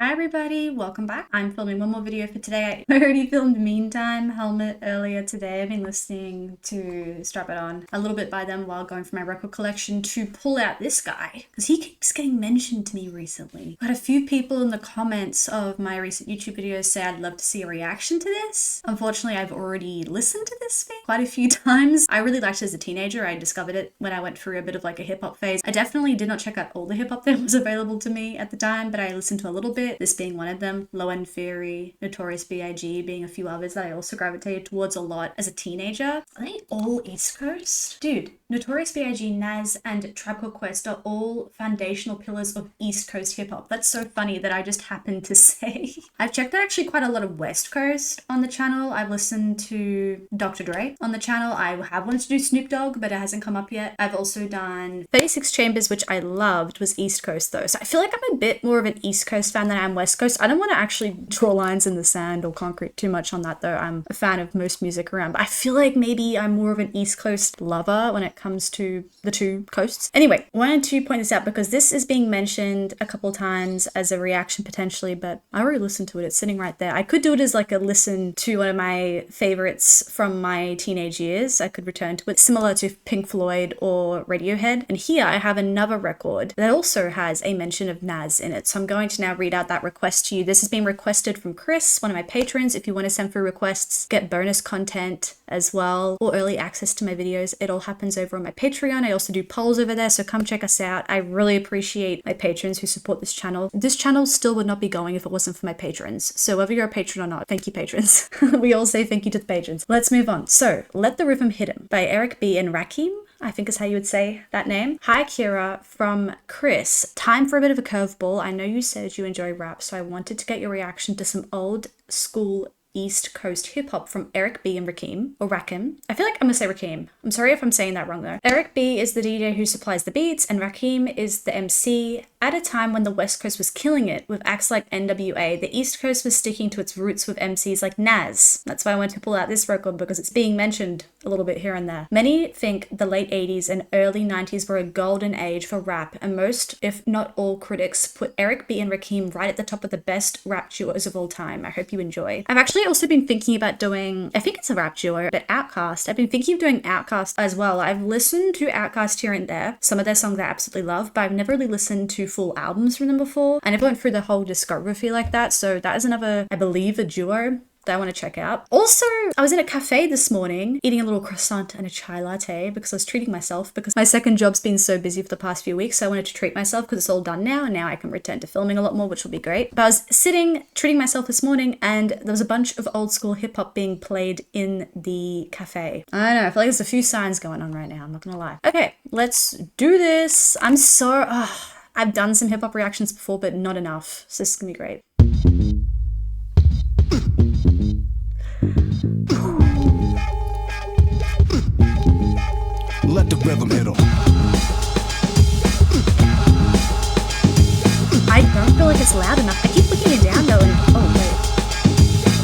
Hi everybody, welcome back. I'm filming one more video for today. I already filmed Meantime Helmet earlier today. I've been listening to Strap It On a little bit by them while going through my record collection to pull out this guy because he keeps getting mentioned to me recently. I've had a few people in the comments of my recent YouTube videos say I'd love to see a reaction to this. Unfortunately, I've already listened to this thing quite a few times. I really liked it as a teenager. I discovered it when I went through a bit of like a hip hop phase. I definitely did not check out all the hip hop that was available to me at the time, but I listened to a little bit. This being one of them, Low End Theory, Notorious B.I.G. being a few others that I also gravitated towards a lot as a teenager. Are they all East Coast? Dude, Notorious B.I.G., Nas, and Tribe Called Quest are all foundational pillars of East Coast hip hop. That's so funny that I just happened to say. I've checked out actually quite a lot of West Coast on the channel. I've listened to Dr. Dre on the channel. I have wanted to do Snoop Dogg, but it hasn't come up yet. I've also done 36 Chambers, which I loved, was East Coast though. So I feel like I'm a bit more of an East Coast fan than I am West Coast. I don't want to actually draw lines in the sand or concrete too much on that though. I'm a fan of most music around, but I feel like maybe I'm more of an East Coast lover when it comes to the two coasts. Anyway, wanted to point this out because this is being mentioned a couple times as a reaction potentially, but I already listened to it. It's sitting right there. I could do it as like a listen to one of my favorites from my teenage years. I could return to it, similar to Pink Floyd or Radiohead. And here I have another record that also has a mention of Nas in it. So I'm going to now read out that request to you. This has been requested from Chris, one of my patrons. If you want to send through requests, get bonus content as well, or early access to my videos, it all happens over on my Patreon. I also do polls over there, so come check us out. I really appreciate my patrons who support this channel. This channel still would not be going if it wasn't for my patrons. So whether you're a patron or not, thank you, patrons. We all say thank you to the patrons. Let's move on. So, Let the Rhythm Hit Him by Eric B. and Rakim, I think is how you would say that name. Hi Kira, from Chris. Time for a bit of a curveball. I know you said you enjoy rap, so I wanted to get your reaction to some old school East Coast hip hop from Eric B. and Rakim, or Rakim. I feel like I'm gonna say Rakim. I'm sorry if I'm saying that wrong though. Eric B. is the DJ who supplies the beats, and Rakim is the MC. At a time when the West Coast was killing it with acts like NWA, the East Coast was sticking to its roots with MCs like Nas. That's why I wanted to pull out this record because it's being mentioned a little bit here and there. Many think the late 80s and early 90s were a golden age for rap, and most, if not all, critics put Eric B. and Rakim right at the top of the best rap duos of all time. I hope you enjoy. I've actually also been thinking about doing, I think it's a rap duo, but Outkast. I've been thinking of doing Outkast as well. I've listened to Outkast here and there. Some of their songs I absolutely love, but I've never really listened to full albums from them before. I never went through the whole discography like that, so that is another, I believe, a duo that I want to check out. Also, I was in a cafe this morning eating a little croissant and a chai latte because I was treating myself because my second job's been so busy for the past few weeks, so I wanted to treat myself because it's all done now and now I can return to filming a lot more, which will be great. But I was sitting treating myself this morning and there was a bunch of old school hip hop being played in the cafe. I don't know, I feel like there's a few signs going on right now, I'm not gonna lie. Okay, let's do this. I've done some hip hop reactions before, but not enough, so this is gonna be great. Let the rhythm hit 'em. I don't feel like it's loud enough. I keep looking it down though and oh wait.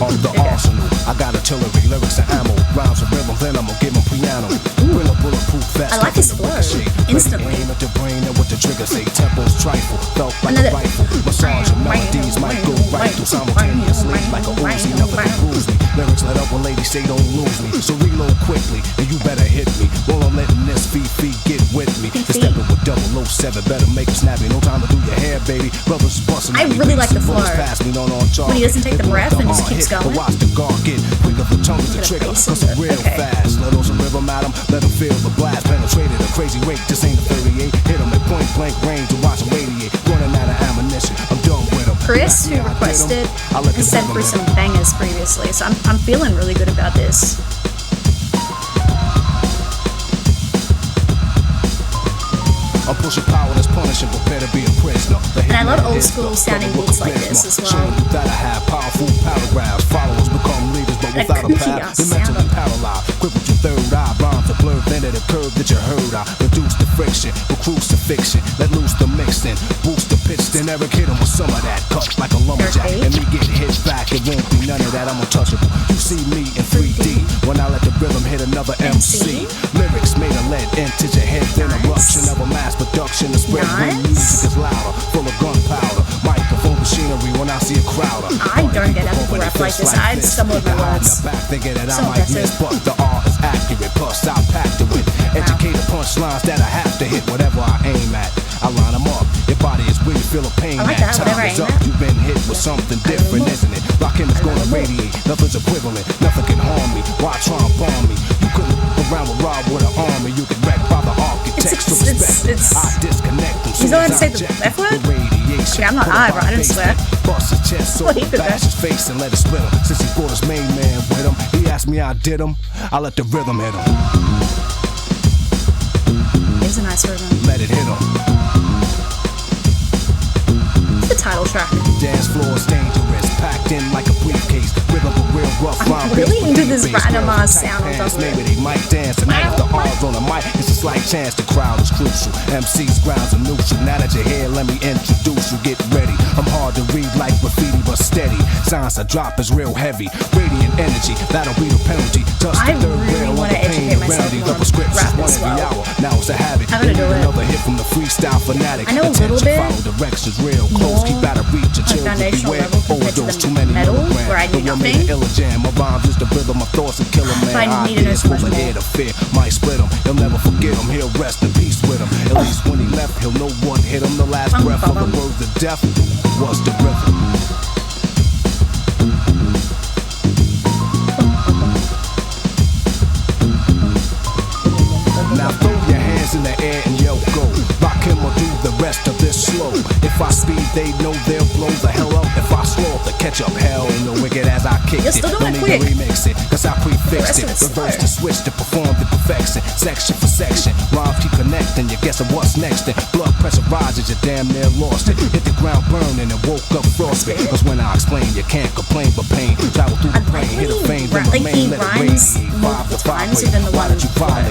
On the arsenal, I got artillery, lyrics and ammo, rhymes and rhythm, then I'ma give 'em piano. Bring a bulletproof vest. I like his flow instantly. Aim at the brain and with the trigger say tempos trifle, felt like a rifle. Massage and melodies might go right through simultaneously like a Uzi, nothing can bruise me. Lyrics let up when ladies say don't lose me, so reload quickly and you better hit me. While I'm letting this Fifi get with me. Stepping with 007, better make it snappy. No time to do your hair, baby. Brothers busting. I really like the flow. When he doesn't take the breath and just keeps going. Watch the guard get quicker for tongue to trigger. Cause it's real fast. Let on some rhythm at 'em, let 'em feel the blast. Penetrated a crazy rate, this ain't a 38. Hit 'em at point blank range and watch 'em radiate. Running out of ammunition, I'm done with 'em. Chris, who requested, has sent through some bangers previously, so I'm feeling really good about this. I'm pushing power that's punishing, prepare to be a prisoner. And I love old school sounding beats like this as well. That I have powerful paragraphs. Followers become leaders, but without a path. They're mentally paralyzed. Crippled your third eye, rhymes are blurred. Then at a curve that you heard. I reduce the friction, with crucifixion. Let loose the mixing, boost the pitch. Then Eric hit him with some of that. Cut like a lumberjack, and me get hit back. It won't be none of that. I'm untouchable. You see me in 3D when I let the rhythm hit another MC. Lyrics made a lead into your head, then eruption of a mass production. The spread when music is louder, full of gunpowder. Microphone machinery when I see a crowd. I don't get ethical rap like this. I'd stumble with my words. Thinking that I So might miss, but the art is accurate. Plus, I packed it with educated punchlines that I have to hit. Whatever I aim at, I line them up. Your body is where you feel a pain I like at. that, whatever Time I is aim up. at. You've been hit with something different, isn't it? Rakim is gonna radiate. Nothing's equivalent. Nothing can harm me. Why try and bomb me? You couldn't go around with Rob with an army. You get wrecked by the architects. So respect. I disconnect them. He's going to say the F word? Yeah, I'm not high, bro. I didn't swear. Bust his chest, so bash his face and let it split him. Since he brought his main man with him, he asked me I did him. I let the rhythm hit him. It's a nice rhythm. Let it hit him. It's the title track. Dance floor is dangerous, packed in like a briefcase. Rhythm a real rough rhyme. I'm really into this Randomized sound on top of it. Maybe they might dance tonight with the arms on the mic. It's a slight chance. The crowd is crucial. MC's grounds are neutral. Now that you're here, let me introduce you. Get ready. I'm hard to read like graffiti, but steady. Signs I drop is real heavy. Radiant energy, that'll be the penalty. Touch the third rail on the pain and remedy. The prescription's one every hour. Now it's a habit. I'm gonna do it. Another hit from the freestyle fanatic. I know a little bit. Follow directions real close. Keep out of reach. Your children beware. Overdose too many metal, milligrams. where I do nothing. My rhymes is the rhythm of thoughts and kill 'em, man. I need to know so much more. Here to fear, might split him. He'll never forget him. He'll rest in peace with him. At least when he left, he'll know what hit him. The last breath of the words of death was the rhythm. Now throw your hands in the air and yo go. Rakim will do the rest of this slow. If I speed, they know they'll blow the hell up. If I slow up the catch up, hell no wicked as I kicked it. Don't need to remix it, cause I prefixed it. Reverse the switch to perform the perfection. Section for section, rhymes keep connecting. You're guessing what's next. Then blood pressure rises, you damn near lost it. Hit the ground burning and woke up frosted. Cause when I explain, you can't complain, but pain travel through the brain, hit a vein, then remain, let it radiate. Multiple times, even the one,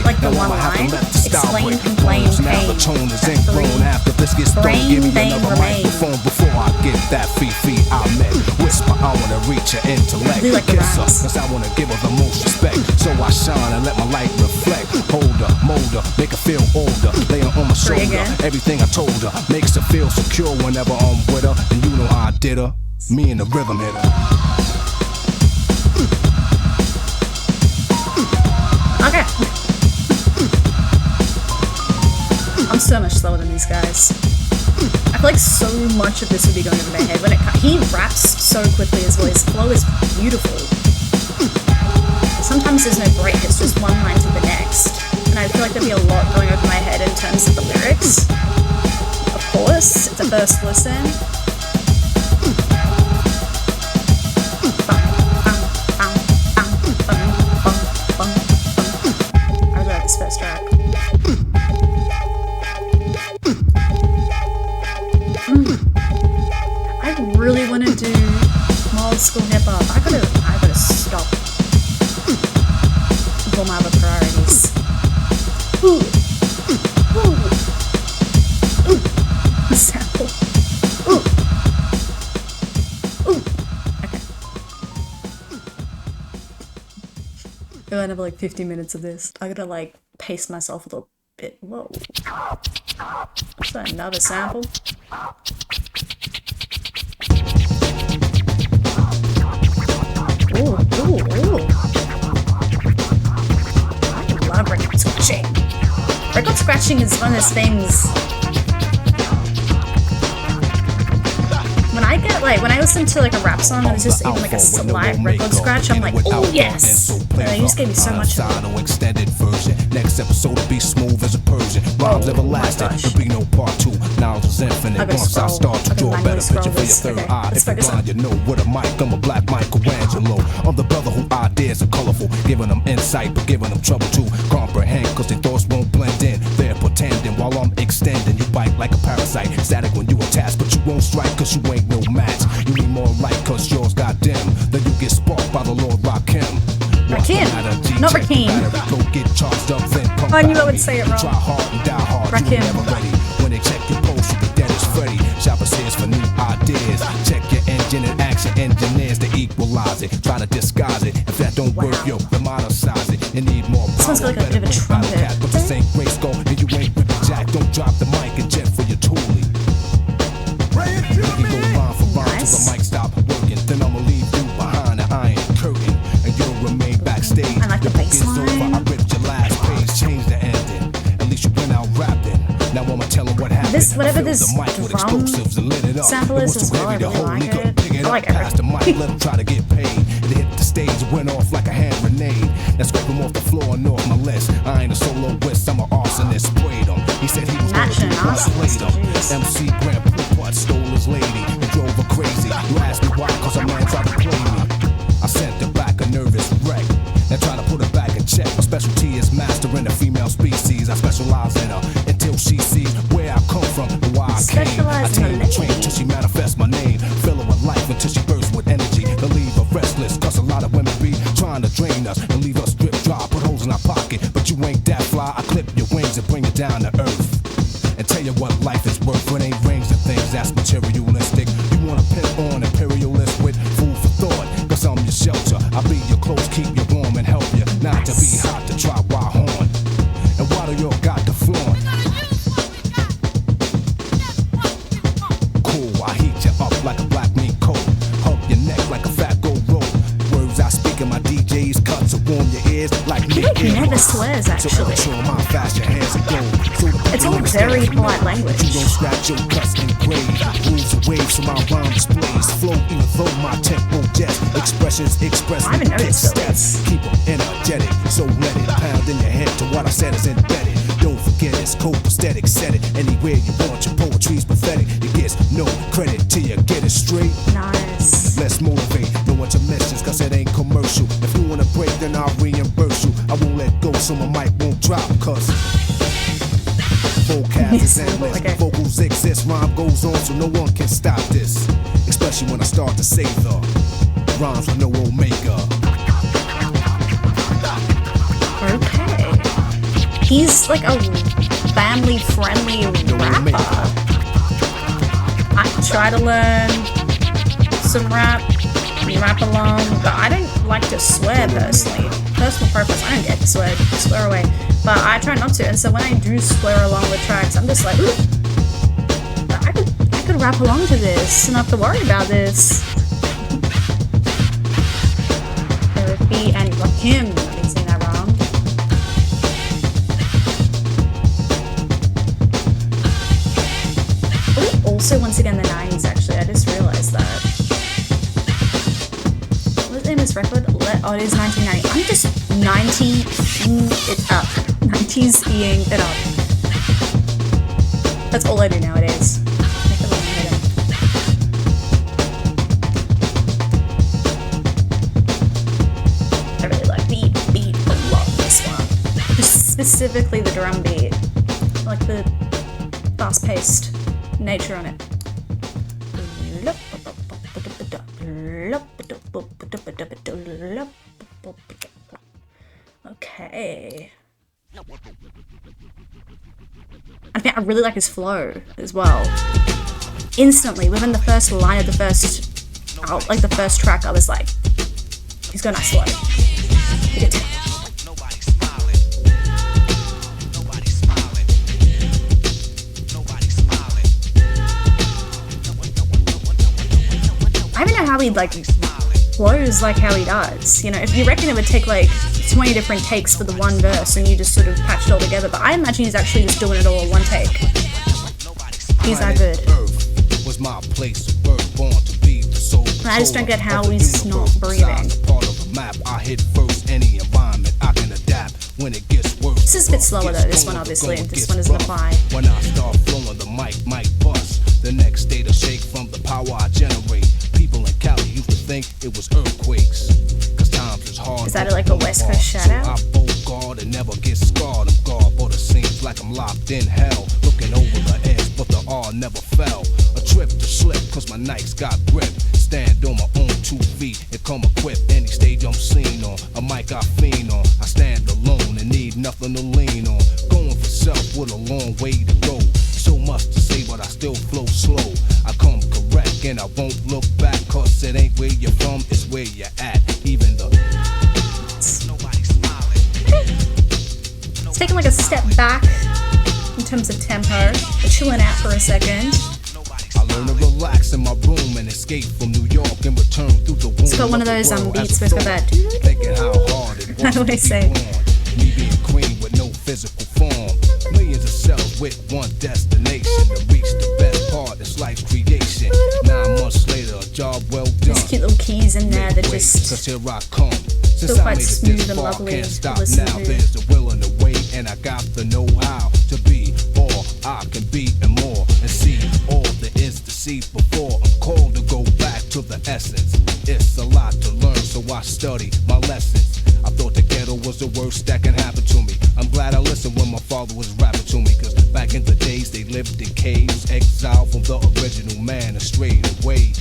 like the one line, explain, complain, pain, now the tone is ingrown. After this gets thrown, give me another microphone before I get that feet I met. Whisper, I wanna reach her intellect. Kiss her, cause I wanna give her the most respect. So I shine and let my light reflect. Hold her, mold her, make her feel older. Lay her on my shoulder, everything I told her makes her feel secure whenever I'm with her. And you know how I did her, me and the rhythm hitter. Okay. I'm so much slower than these guys. I feel like so much of this would be going over my head. He raps so quickly as well. His flow is beautiful. Sometimes there's no break. It's just one line to the next. And I feel like there'd be a lot going over my head in terms of the lyrics. Of course, it's a first listen. I really like this first track. I really want to do more old school hip hop. I gotta stop with all my other priorities. Ooh, ooh, ooh, sample. Ooh, ooh. Okay. We're gonna have like 50 minutes of this. I gotta like pace myself a little bit. Whoa. Is that another sample? Ooh, ooh, ooh. I love record scratching. Record scratching is one of those things. When I listen to like a rap song and it's just even like a slight record scratch, I'm like, oh yes! They just gave me so much of it. Extended version. Next episode will be smooth as a Persian. Rhymes everlasting. There'll be no part 2. Knowledge is infinite. Once I start to draw a better picture for your third eye. If you're blind, you know with a mic, I'm a black Michelangelo. I'm the brother who ideas are colorful, giving them insight but giving them trouble to comprehend. Cause their thoughts won't blend in. They're pretending while I'm extending. You bite like a parasite. Static when you attach, but you won't strike cause you ain't no match. You need more light cause yours got dim. Then you get sparked by the Lord Rakim. Rakim, not Rakim. I knew I would say it wrong. Try hard and die hard. Rakim. You never ready. When they check your post, you be dead as Freddy. Shoppers here's for new ideas. Check your engine and action engineers to equalize it. Try to disguise it. If that don't work, yo, demonize it. You need more power. Sounds like a bit of a trumpet. But this ain't race go and you ain't ripping jack. Don't drop the mic and jet for your toolie. We can go line for line. this the mic with drum explosives and lit it up. sample It is was as too well. I heavy to really hold. He like couldn't it. pick it I up like past the everything. mic. Let him try to get paid. It hit the stage, went off like a hand grenade. That scraped him off the floor and off my list. I ain't a soloist, I'm an arsonist. Sprayed him. He said he was gonna Matching do what I played him. arsonist, MC Grand Poupart stole his lady and drove her crazy. You asked me why, cause a man tried to play me. I sent her back a nervous wreck and try to put her back in check. My specialty is mastering the female species. I specialize in her until she sees where I come from and why I came. I Specialize in tame the the train till she manifests my name. Fill her with life until she bursts with energy. To leave her restless, cause a lot of women be trying to drain us and leave us drip dry, put holes in our pocket. But you ain't that fly. I clip your wings and bring you down to earth and tell you what life is worth. When ain't rings and things that's materialistic. You want a pimp on imperialist with food for thought, cause I'm your shelter. I'll be your clothes, keep you warm and help you not to be hot to try wild horn. And why do you got the flaunt? Cool, I heat you up like a black meat coat. Hump your neck like a fat gold rope. Words I speak in my DJ's cut to warm your ears like me. He never swears, actually. My fast your hands are gold. So It's all very polite language. you don't scratch your cuts and grade. Moves and waves from my rhyme displays. Flow even though my tempo jet. Expressions express I haven't with noticed steps. this. Keep them energetic. So let it pound in your head to what I said is embedded. Don't forget it's copacetic. Set it anywhere you want. Your poetry's pathetic. It gets no credit till you get it straight. Nice. Let's motivate, know what your message, cause it ain't commercial. If you wanna break, then I'll reimburse you. I won't let go, so my mic won't drop, cause vocab is endless. Okay. Vocals exist, rhyme goes on, so no one can stop this. Especially when I start to say the rhymes with no omega. Okay. He's like a family-friendly rapper. I try to learn some rap along, but I don't like to swear personally. Personal preference, I don't get to swear away. But I try not to, and so when I do swear along with tracks, I'm just like, ooh, I could rap along to this and not have to worry about this. Therapy and Rakim, I've been saying that wrong. Ooh, also, once again, the 90s, actually, I just realized that. What's the name of this record? Oh, it is 1990. I'm just 90-ing it up. 90s-ing it up. That's all I do nowadays. Make it long hidden. I really like the beat a lot of this one. Specifically the drum beat. I like the fast-paced nature on it. Okay. I think I really like his flow as well. Instantly, within the first line of the first track, I was like, he's got a nice flow. You can tell. I don't know how he flows like how he does. You know, if you reckon it would take like 20 different takes for the one verse and you just sort of patched it all together, but I imagine he's actually just doing it all in one take. He's that good. Was my place of birth, born to be the soul. And I just don't get how he's not breathing. Part of a map, I hit first any environment I can adapt when it gets worse. This is a bit slower though, this one obviously, this one doesn't apply. When I start flowing, the mic might bust. The next day to shake from the power I generate. People in Cali used to think it was earthquakes. Cause times is hard. Is that like a West Coast shout out? So I both guard and never get scarred. I'm guard, but it seems like I'm locked in hell. Looking over the edge, but the R never fell. A trip to slip, cause my nights got grip. Stand on my own 2 feet and come equipped. Any stage I'm seen on, a mic I fiend on. I stand alone and need nothing to lean on. Going for self with a long way to go. So much to say, but I still flow slow. I come correct and I won't look back, cause it ain't where you're from, it's where you're at. Even the nobody's smiling. It's taking like a step back in terms of tempo. We're chilling out for a second. I learn to relax in my room and escape from New York and return through the womb. It's got one of those beats with that. Thinking how hard it was How do I say? Me being queen with no physical form. Millions of cells with one destination to reach the best. months later, a job well done. There's cute little keys in there that just Cause here I come. Since feel I quite made it smooth this and far, lovely can't to stop listen now. to. There's the will and the way, and I got the know-how to be all I can be and more, and see all there is to see before I'm called to go back to the essence. It's a lot to learn, so I study my lessons. I thought the ghetto was the worst that can happen to me. I'm glad I listened when my father was rapping to me, cause back in the days they lived in caves, exiled from the original man and strayed away.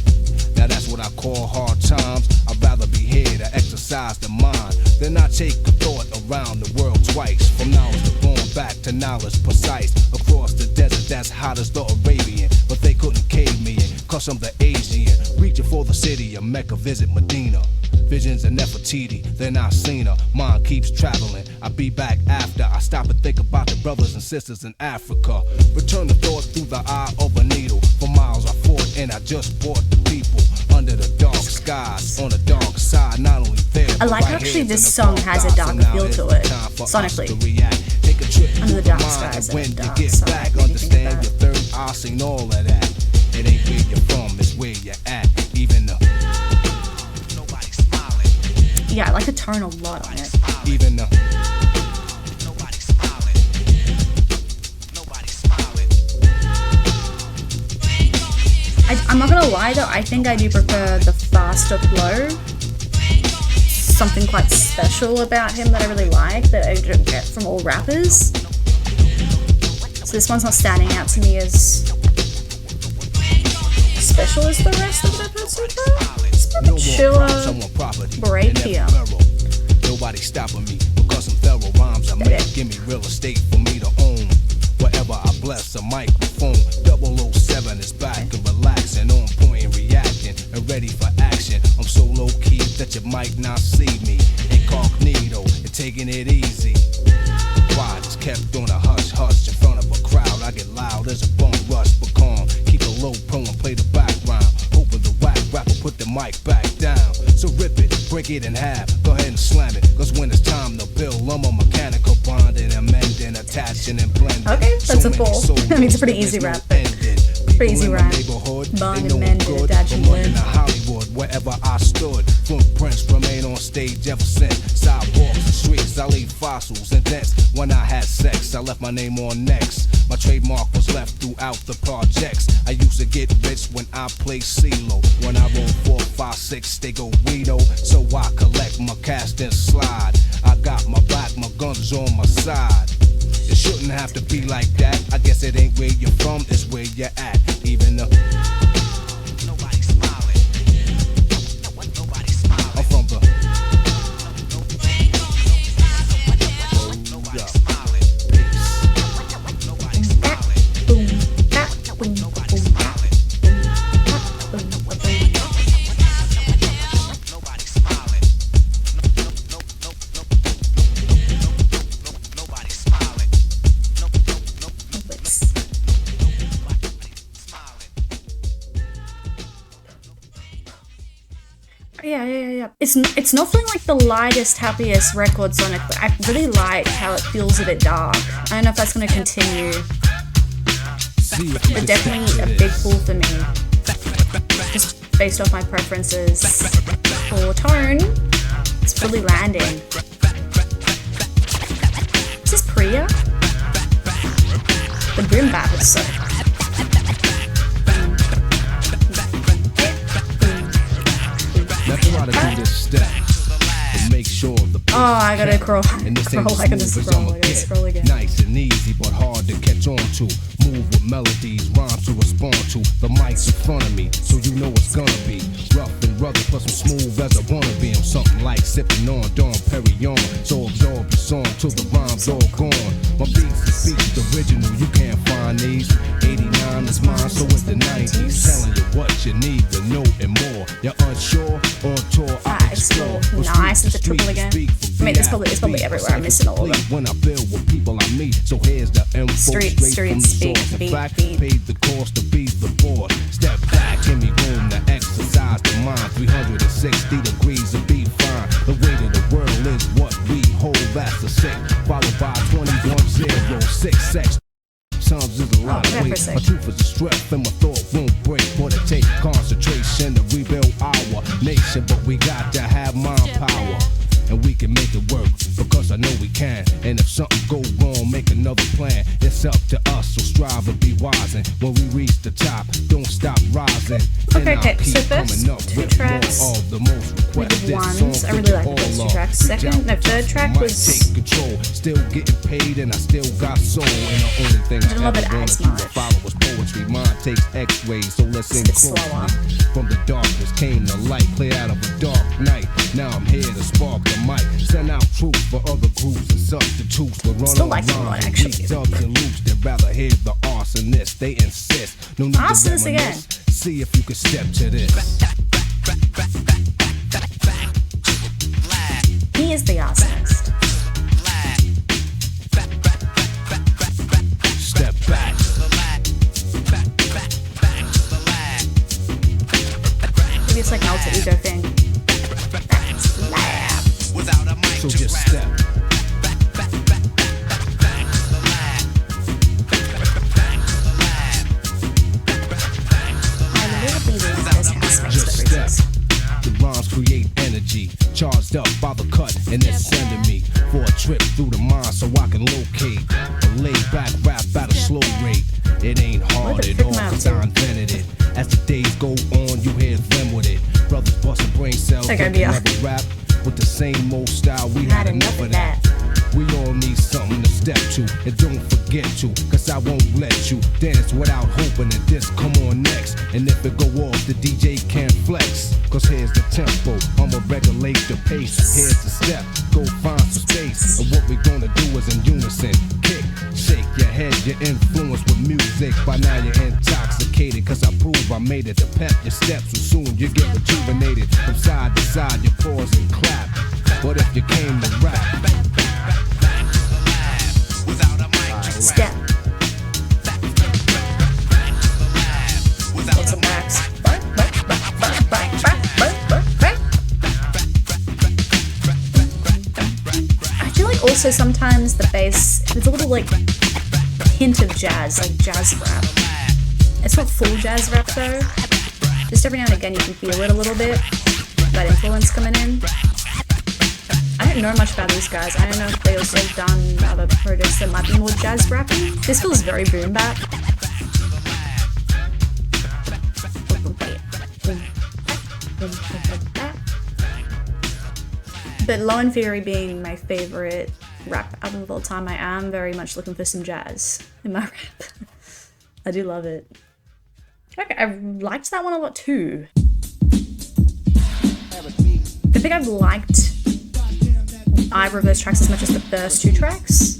Now that's what I call hard times. I'd rather be here to exercise the mind than I take a thought around the world twice. From knowledge to born back to knowledge precise. Across the desert that's hot as the Arabian, but they couldn't cave me in, cause I'm the Asian. Reaching for the city of Mecca, visit Medina. Visions of Nefertiti, then I seen her. Mind keeps traveling. I'll be back after I stop and think about the brothers and sisters in Africa. Return the thought through the eye of a needle. For miles I fought and I just brought the people under the dark skies on the dark side. Not only there, I like right actually hands this in the song palm has a guys. darker So now feel is to the it, time for us sonically. to react. Take a trip Under through the dark mind, skies and when and you dark get side, back, made me think of understand your third eye seen all of that. It ain't where you're from, it's where you're at. Even the Yeah, I like the tone a lot on it. even the I'm not gonna lie though, I think I do prefer the faster flow. Something quite special about him that I really like that I don't get from all rappers. So this one's not standing out to me as special as the rest of the so far. It's a no bit more chiller. crime, someone property. break and never here. thorough. Nobody stopping me because some thorough rhymes I make. Give me real estate for me to own. Wherever I bless a microphone, 007 is back and relaxing, on point and reacting and ready for action. I'm so low key that you might not see me incognito and taking it easy. Quiet is kept on a hush hush in front of a crowd. I get loud as a bone rush, but calm. Keep a low pro and play the background. Hoping the whack rapper put the mic back down. So rip it, break it in half, go ahead and slam it. Cause when it's time to build, I'm a mechanical bonding, amending, attaching and blending. Okay, that's a four. I mean, it's a pretty there easy is no rap, but ending. pretty easy People in my rap. neighborhood, Bond they and know I'm mend and good, attach and from London blend. to Hollywood, wherever I stood. Footprints remain on stage ever since. Sidewalks and streets, I leave fossils and dents. When I had sex, I left my name on next. My trademark was left throughout the projects. I used to get rich when I played CeeLo. When I roll 4, 5, 6, they go Guido. So I collect my cash and slide. I got my back, my guns on my side. It shouldn't have to be like that. I guess it ain't where you're from, it's where you're at. Even the nobody's smiling. Nobody's smiling. I'm from the nobody's smiling. Nobody's smiling. Boom, that, boom, Nobody's boom, smiling. boom, boom. Nobody's smiling. Nobody's smiling. Yeah. It's not feeling like the lightest, happiest record sonically. I really like how it feels a bit dark. I don't know if that's going to continue, but definitely a big pull for me. Just based off my preferences for tone, it's really landing. Is this Priya? The boom bap is so. That's why to do this step to make sure the Oh, I gotta crawl. and this ain't I gotta as smooth as scroll. I'ma I gotta get. scroll again. Nice and easy, but hard to catch on to. Move with melodies, rhymes to respond to. The mic's in front of me, so you know it's gonna be rough and rugged, plus I'm smooth as I wanna be. I'm something like sipping on Dom Perignon, so absorb the song till the rhyme's all gone. My beats and speech is original, you can't find these. 89 is mine, so is the 90s. Telling you what you need to know and more. You're unsure, on tour, I explore. It's nice. It's a triple again. I mean, it's probably everywhere. I'm missing all of them. When I build with people I meet, so here's the info Street, straight from the speak, source. In beat, fact, beat. paid the cost to be the board. Step back, give me room to exercise the mind. 360 degrees to be fine. The weight of the world is what we hold. That's the sick. Followed by 2106 sex. Times is a lot of that for a weight. sec. My truth is a strength and my thought won't break. But it takes concentration passion, but we got to have mind power. And we can make it work, because I know we can. And if something go wrong, make another plan. It's up to us, so strive to be wise. And when we reach the top, don't stop rising. Okay, so first, 2 tracks. We did ones. I really like the first 2 tracks. Second, no, third track was... Still getting paid, and I still got soul. And the only thing I love it as much. Follow was poetry. Mine takes x-rays, so let's sing slower. From the darkness came the light, clear out of a dark night. Now I'm here to spark the mic, send out truth for other groups and substitutes. We're running around and beat dubs and loops. They'd rather hear the arsonist, they insist. No need arsonist to again. See if you can step to this. He is the arsonist. Step back. Maybe it's like an alter ego thing. So just step. Just step. The rhymes create energy, charged up by the cut, and it's sending me for a trip through the mind so I can locate a laid back rap at a slow rate. It ain't hard at all, cause I invented it. As the days go on, you hear them with it. Brothers busting brain cells, another rap with the same old style. We had enough of that. We all need something to step to, and don't forget to, cause I won't let you dance without hoping that this come on next. And if it go off, the DJ can't flex, cause here's the tempo, I'ma regulate the pace. Here's the step, go find some space. And what we gonna do is in unison, kick, shake your head, you're influenced with music. By now you're intoxicated, cause I prove I made it to pep your steps. So soon you get rejuvenated, from side to side you pause and clap. But if you came to rap, step. Lots of backs. I feel like also sometimes the bass, there's a little like hint of jazz, like jazz rap. It's not full jazz rap though. Just every now and again you can feel it a little bit, that influence coming in. I don't know much about these guys. I don't know if they also have done other projects that might be more jazz rappy. This feels very boom bap. But Low and Fury being my favorite rap album of all time, I am very much looking for some jazz in my rap. I do love it. Okay, I liked that one a lot too. I think I've liked either of those tracks as much as the first 2 tracks.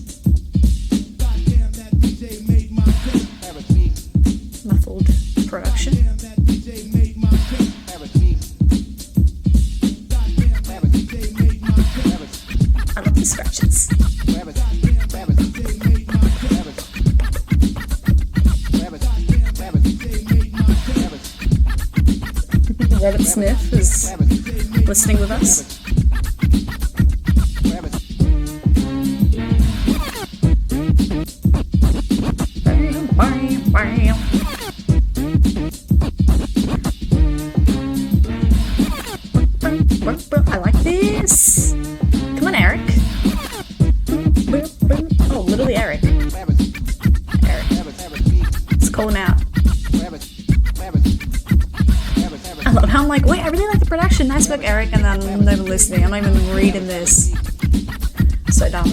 Muffled production. I love the scratches. Robert Smith is listening with us. I like this. Come on, Eric. Oh, literally Eric. Eric. Let's call him out. I love how I'm like, wait, I really like the production. Nice work, Eric. And then I'm not even listening. I'm not even reading this. So dumb.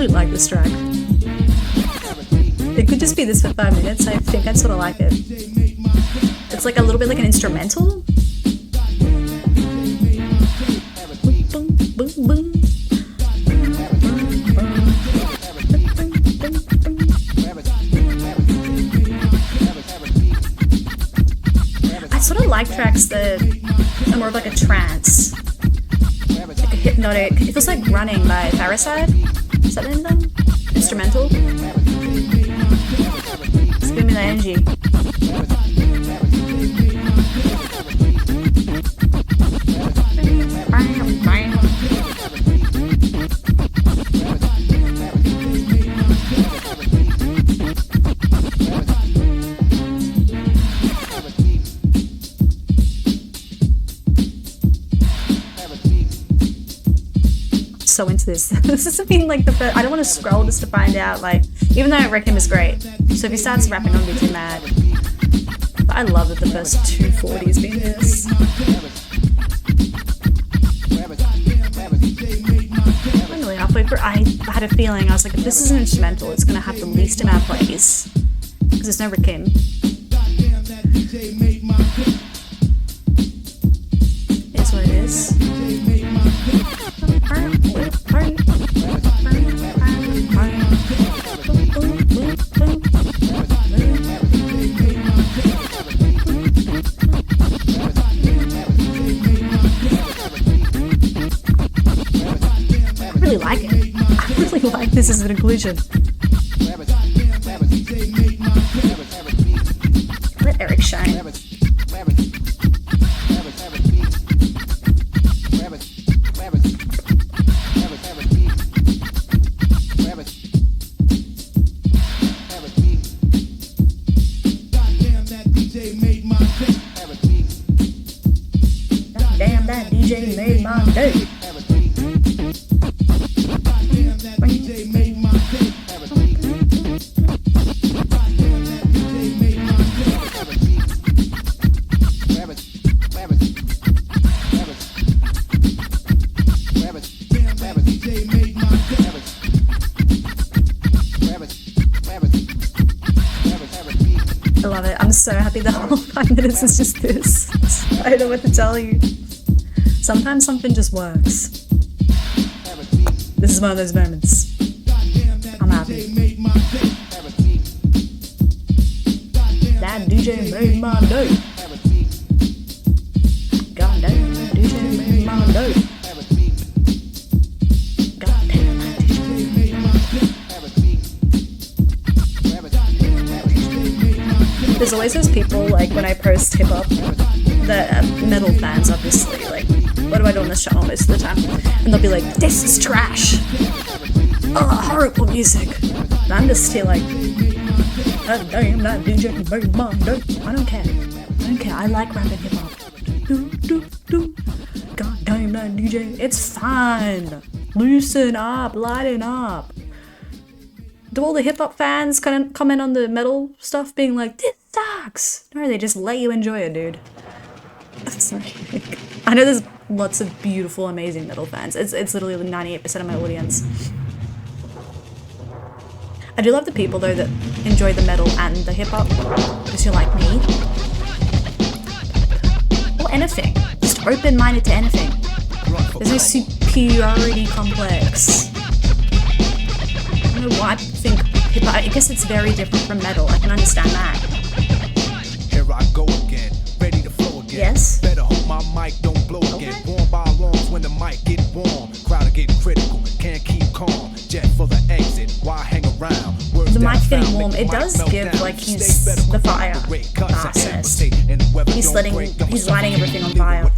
Like this track. It could just be this for 5 minutes. I think I'd sort of like it. It's like a little bit like an instrumental. Boom, boom, boom. I sort of like tracks that are more of like a trance. Like a Hypnotic. It feels like Running by Parasite. Is that the name of them? Instrumental. It's giving me that energy. So into this. This has been like the first. I don't want to scroll just to find out. Like, even though Rakim is great, so if he starts rapping, I'm too mad. But I love that the first 240's been this. I'm really halfway through. I had a feeling. I was like, if this is an instrumental, it's gonna have the least amount of plays because there's no Rakim. It's what it is. I really like it. I really like this as an inclusion. Let Eric shine. Damn, that DJ made my day. I love it. I'm so happy the whole 5 minutes is just this. I don't know what to tell you. Sometimes something just works. This is one of those moments. I'm happy. That DJ made my day. God damn, that DJ made my day. God damn, that DJ made my day. There's always those people, like, when I post hip-hop, the metal fans, obviously, like, what do I do on this channel most of the time? And they'll be like, this is trash! Oh, horrible music! And I'm just here like, God damn, that DJ made my day. I don't care. I don't care. I like rap and hip-hop. God damn, that DJ. It's fine. Loosen up. Lighten up. Do all the hip-hop fans kind of comment on the metal stuff being like, this sucks? No, they just let you enjoy it, dude. I know there's lots of beautiful, amazing metal fans. It's literally 98% of my audience. I do love the people, though, that enjoy the metal and the hip-hop, because you're like me. Or anything. Just open-minded to anything. There's no superiority complex. I don't know why people think hip-hop. I guess it's very different from metal. I can understand that. Here I go again, ready to flow again. Yes. Better hope my mic don't blow again. Warm by alarms when the mic get warm. Crowd getting critical, can't keep calm. Jet for the exit, why hang around? The mic's getting warm. It does give like he's the fire process. He's lighting everything on fire.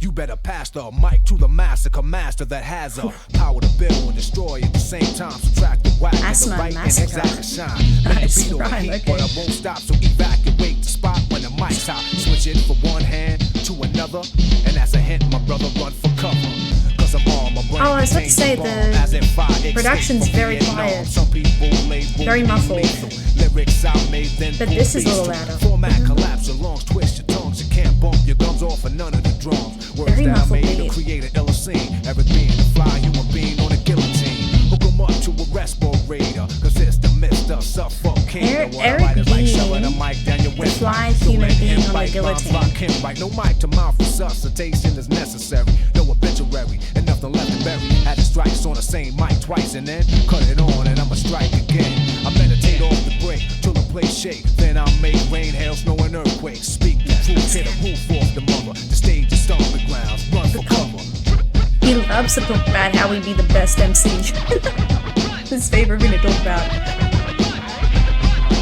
You better pass the mic to the massacre master that has a power to build and destroy at the same time. Subtract the whack and the right and exact shine. Nice rhyme, okay. But I won't stop, so evacuate the spot when the mic's hot. Switch it from one hand to another, and as a hint, my brother run for cover. Oh, I was about to say the production's very quiet, very muffled, but this is a little louder. Format collapse, your lungs twist, your tongues, you can't bump your gums off for none of the drums. Words Very that I muffled made to beat. create an ill scene. Every being a fly human being on a guillotine. Hook 'em up to a respirator, cause it's the Mr. Suffocator. Eric like B, shoving a mic down your the fly human being on the guillotine. Right, no mic to mouth resuscitation is necessary. No obituary, and nothing left to bury. Had the strikes on the same mic twice and then cut it on and I'ma strike again. I meditate off the break till the place shake. Then I make rain, hail, snow, and earthquakes. Speak the truth, tear the roof off the mother. The stage is stomping grounds, run for cover. He loves to talk about how we be the best MC. His favorite thing to talk about.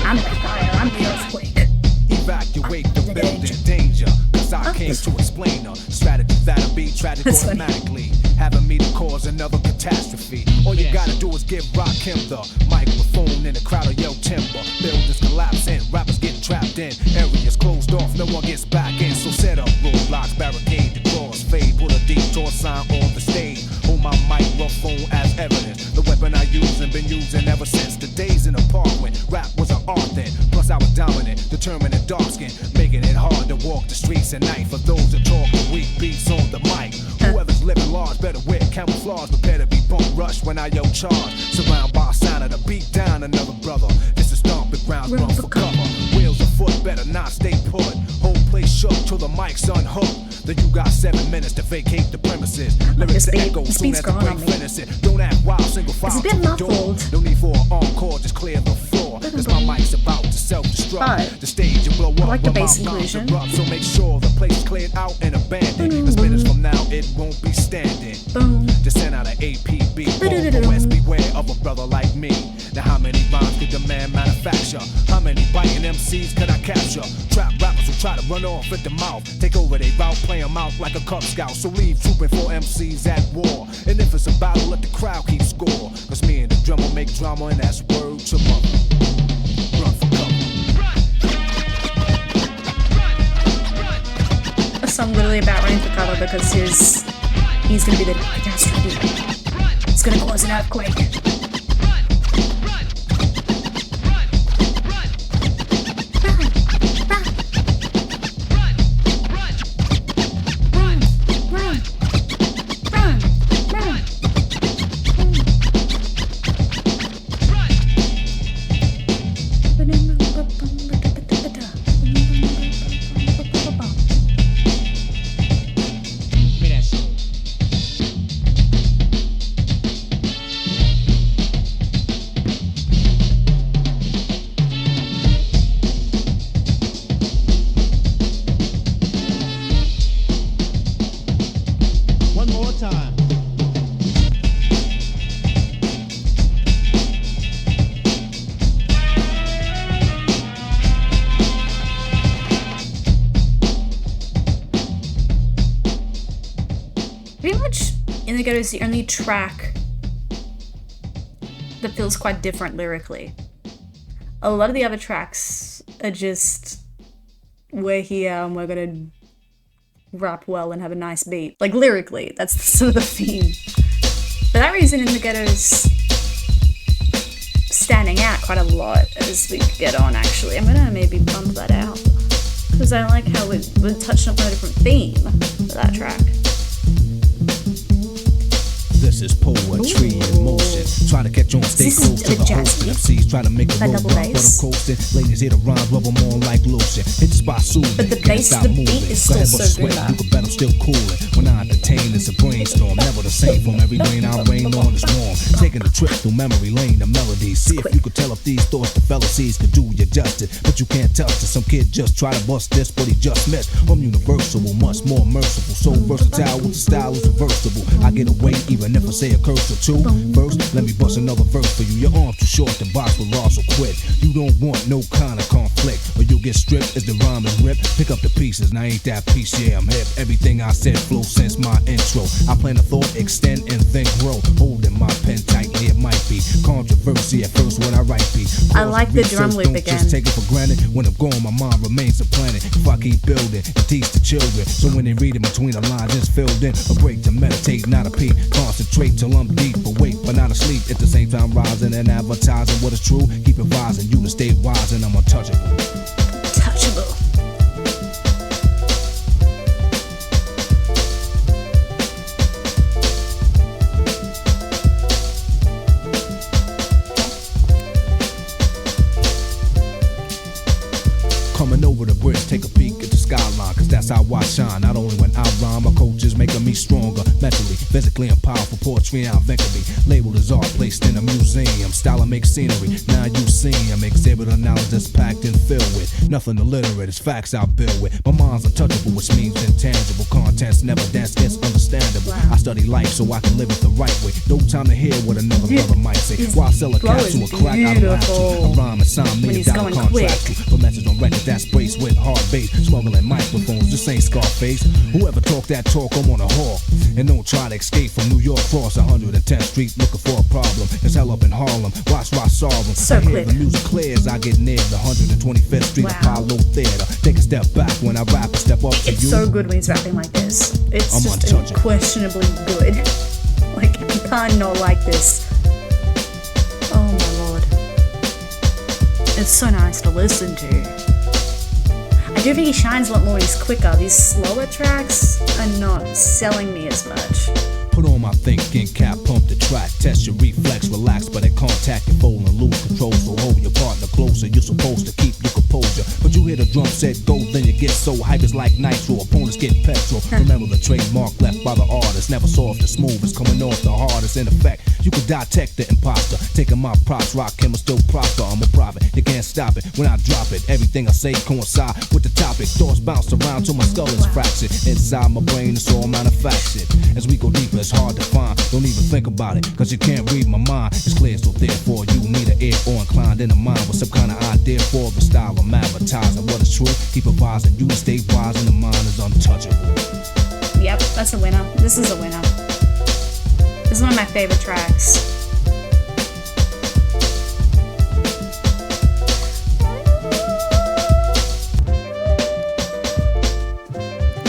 I'm the fire, I'm the earthquake. Evacuate the building, danger. Cause I came to explain a strategy that'll be tragic automatically. Having me to cause another catastrophe. All you gotta do is give Rakim the microphone in the crowd of yo timber. Buildings collapsing, rappers getting trapped in. Areas closed off, no one gets back in. So set up roadblocks, barricade the doors, fade, put a detour sign on the stage. Hold my microphone as evidence. The weapon I use and been using ever since the days in the park when rap was an art then. Plus I was dominant, determined and dark skinned, making it hard to walk the streets at night. For those that talk the weak beats on the mic. Whoever's living large better wear camouflage, prepare to be bump rush when I yo charge. Surrounded by a sound of the beat down another brother. This is stomping grounds, run for cover. Wheels afoot, better not stay put. Whole place shook till the mic's unhooked. Then you got 7 minutes to vacate the premises. Lyrics to echo soon as the break finishes. Don't act wild, single file to the door. No need for an encore, just clear the floor. Cause my mic's about to self-destruct. The stage will blow up, like the bass inclusion. So make sure the place is cleared out and abandoned. Cause minutes from now it won't be standing. Just send out an APB. OS, beware of a brother like me. Now how many rhymes could the man manufacture? How many biting MCs could I capture? Trap rappers who try to run off at the mouth. Take over their route, play them out like a Cub Scout. So leave trooping for MCs at war. And if it's a battle, let the crowd keep score. Cause me and the drummer make drama, and that's word to mother. Run for cover. A song literally about running for cover because he's gonna be the catastrophe. It's gonna cause an earthquake. Pretty much In the Ghetto is the only track that feels quite different lyrically. A lot of the other tracks are just, we're here and we're gonna rap well and have a nice beat. Like lyrically, that's sort of the theme. For that reason, In the Ghetto's standing out quite a lot as we get on, actually. I'm gonna maybe bump that out because I like how we're touching up on a different theme for that track. This is poetry in motion. Trying to catch on, stay close to the host. MCs try to make a little run, but I'm coasting. Ladies hear the rhymes, rub them on like lotion. Hit the spot soothing, but the bass, the beat is still so good. You can bet I'm still cooling. When I entertain, it's a brainstorm. Never the same from every rain I rain on is warm. Taking a trip through memory lane, the melodies. See if you could tell if these thoughts the fallacies could do you justice. But you can't touch it. Some kid just try to bust this, but he just missed. I'm universal, much more merciful. So versatile with the style is reversible. I get away even if I say a curse or two. First, let me bust another verse for you. Your arm's too short, the box will also quit. You don't want no kind of conflict, or you'll get stripped as the rhyme is ripped. Pick up the pieces, now ain't that piece, yeah, I'm hip. Everything I said flows since my intro. I plan a thought, extend and then grow. Holding my pen tightly, it might be controversy at first when I write beat. I like the drum loop don't again. Just take it for granted. When I'm gone, my mind remains a planet. If I keep building and teach the children, so when they read it between the lines, it's filled in. A break to meditate, not a peak. Concentrate till I'm deep, awake but not asleep. At the same time, rising and advertising what is true. Keep advising you to stay wise, and I'm untouchable. Untouchable. Coming over the bridge, take a peek at the skyline, cause that's how I shine. Not only when I rhyme, my coach is making me stronger. mentally, physically, and powerful poetry I'm victory. Labeled as art, placed in a museum. Style I make scenery, now you see him. Exhibit a knowledge that's packed and filled with nothing illiterate, it's facts I build with. My mind's untouchable, which means intangible. Contents never dance, it's understandable. Wow. I study life so I can live it the right way. No time to hear what another brother might say. While I sell a capsule of crack, I laugh you. A rhyme and sign $1 million contract. For message on record that's braced with hard bass. Smuggling microphones, this ain't Scarface. Whoever talk that talk, I'm on a hawk. And don't try to escape from New York cross 110th Street looking for a problem. It's hell up in Harlem, watch why I solve them. So I hear quick. the music clears, I get near the 125th Street Apollo Theater. Take a step back when I rap and step up to It's you. so good when he's rapping like this. It's I'm just untouchable. unquestionably good. Like, you can't not like this. Oh my lord. It's so nice to listen to. I do think he shines a lot more when he's quicker. These slower tracks are not selling me as much. Put on my thinking cap, pump the track, test your reflex, relax, but in contact and fold and lose control. So hold your partner closer, you're supposed to keep your composure. But you hear the drum set go, then you get so hype, it's like nitro, opponents get petrol. Remember the trademark left by the artist, never soft or smooth, it's coming off the hardest. In effect, you can detect the imposter, taking my props, Rakim will still prosper, I'm a prophet, you can't stop it when I drop it. Everything I say coincide with the topic, thoughts bounce around till my skull is fractured. Inside my brain it's all manufactured. As we go deeper, it's hard to find. Don't even think about it, cause you can't read my mind. It's clear, so therefore you need an ear or inclined in a mind with some kind of idea for the style I'm advertising. What is true, keep advising you to stay wise, and the mind is untouchable. Yep, that's a winner. This is a winner. This is one of my favorite tracks.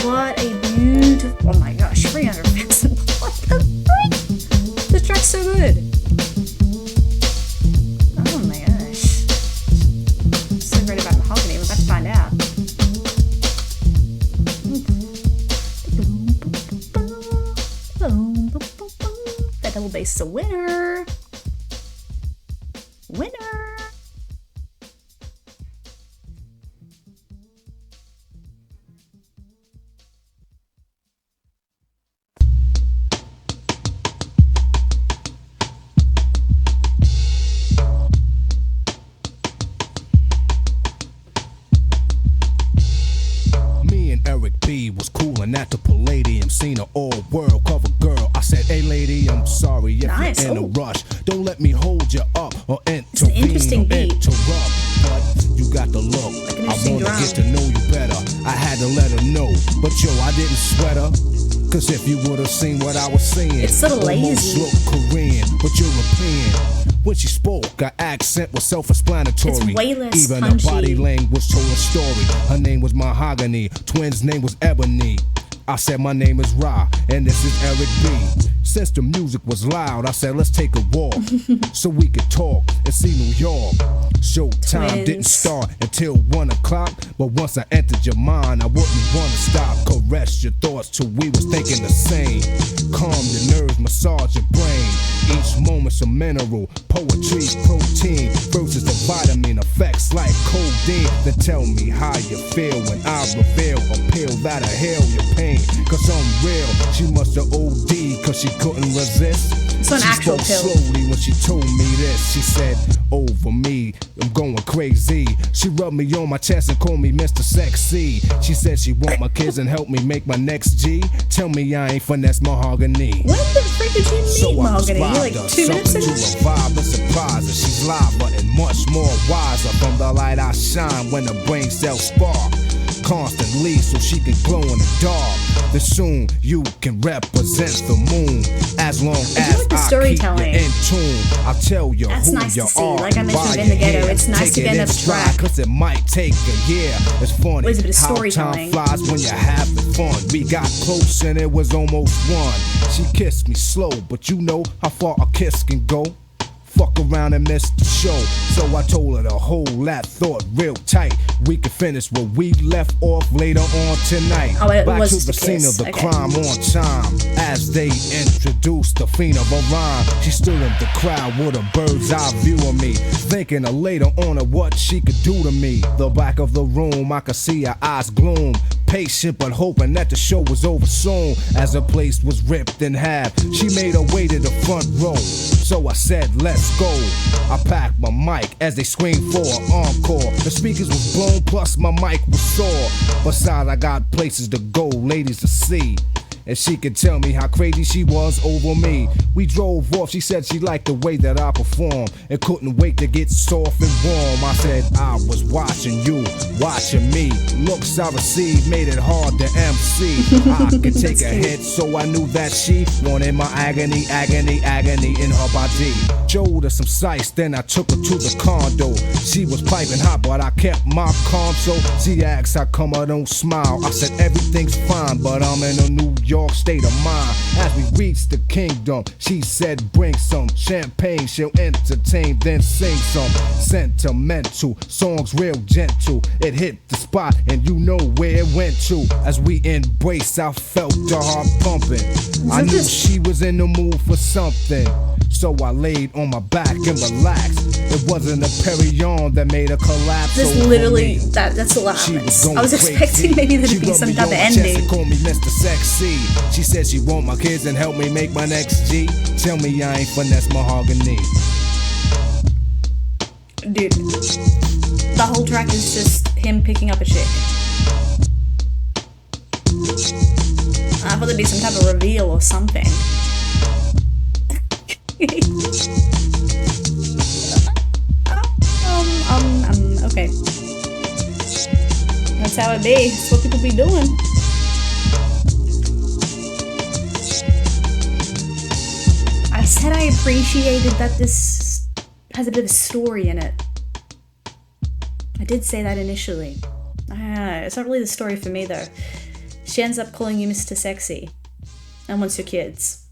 What a beautiful, oh my gosh, 300,000. What the frick? This track's so good. Oh my gosh. So great about Mahogany, we're about to find out. That double bass is a winner. Winner. Eric B was coolin' at the Palladium, seen an all-world cover girl. I said, hey lady, I'm sorry if Nice. you're in a Ooh. rush. Don't let me hold you up or intervene interesting or beat. interrupt. But you got the look. Like an I interesting wanna drum. get to know you better. I had to let her know, but yo, I didn't sweat her. Cause if you would've seen what I was saying, It's sort of almost lazy. looked Korean, but European. When she spoke, her accent was self-explanatory. It's way less Even punchy. her body language told a story. Her name was Mahogany, twins' name was Ebony. I said my name is Ra, and this is Eric B. Since the music was loud, I said let's take a walk so we could talk and see New York. Showtime Twins. didn't start until 1 o'clock, but once I entered your mind, I wouldn't want to stop. Caress your thoughts till we was thinking the same. Calm your nerves, massage your brain. Each moment's a mineral, poetry, protein versus the vitamin effects like codeine. Then tell me how you feel when I reveal a pill that'll heal your pain. Cause I'm real, she must have OD'd cause she couldn't resist. It's an She actual spoke pill. slowly when she told me this. She said, over me, I'm going crazy. She rubbed me on my chest and called me Mr. Sexy. She said she want my kids and help me make my next G. Tell me I ain't finesse Mahogany. When the frick did you So meet I Mahogany? described Like her, 2 minutes something ago? to revive and surprise her. She's live, but and much more wiser from the light I shine when the brain cells spark constantly, so she can glow in the dark. Then soon you can represent the moon. As long as like the I keep you storytelling. in tune, I'll tell you That's who nice to you see. are. Like I mentioned why in the you're Ghetto, here. it's nice Take to it get in in stride, track. cause it might take a year. It's funny What is it, a bit of how storytelling? time flies when you're having fun. We got close and it was almost one. She kissed me slow, but you know how far a kiss can go. fuck around and miss the show. So I told her to hold that thought real tight. We could finish where we left off later on tonight. Oh, it Back was to just the a scene kiss. of the Okay. crime on time. As they introduced the fiend of a rhyme, she stood in the crowd with a bird's eye view of me, thinking of later on of what she could do to me. The back of the room, I could see her eyes gloom, patient but hoping that the show was over soon. As the place was ripped in half, she made her way to the front row. So I said, let's go. I packed my mic as they screamed for an encore. The speakers was blown, plus my mic was sore. Besides, I got places to go, ladies to see. And she could tell me how crazy she was over me. We drove off, she said she liked the way that I performed and couldn't wait to get soft and warm. I said I was watching you, watching me. Looks I received made it hard to MC. I could take a hit, so I knew that she wanted my agony, agony, agony in her body. Showed her some sights, then I took her to the condo. She was piping hot, but I kept my calm. So she asked how come I don't smile. I said everything's fine, but I'm in a New York state of mind. As we reached the kingdom, she said bring some champagne, she'll entertain, then sing some sentimental songs real gentle. It hit the spot and you know where it went to. As we embraced, I felt the heart pumping. I knew she was in the mood for something, so I laid on my back and relaxed. It wasn't a Perignon that made her collapse. This literally, that's a lot. I was expecting maybe there to be some type of ending. Call me Mr. Sexy. She said she want my kids and help me make my next G. Tell me I ain't finesse Mahogany. Dude, the whole track is just him picking up a chick. I thought there'd be some type of reveal or something. Okay. That's how it be. That's what people be doing. I said I appreciated that this has a bit of a story in it. I did say that initially. It's not really the story for me though. She ends up calling you Mr. Sexy and wants your kids.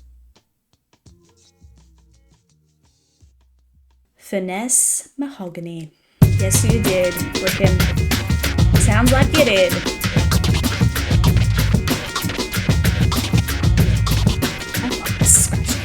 Finesse Mahogany. Yes, you did, Rakim. Sounds like you did. Oh, scratch.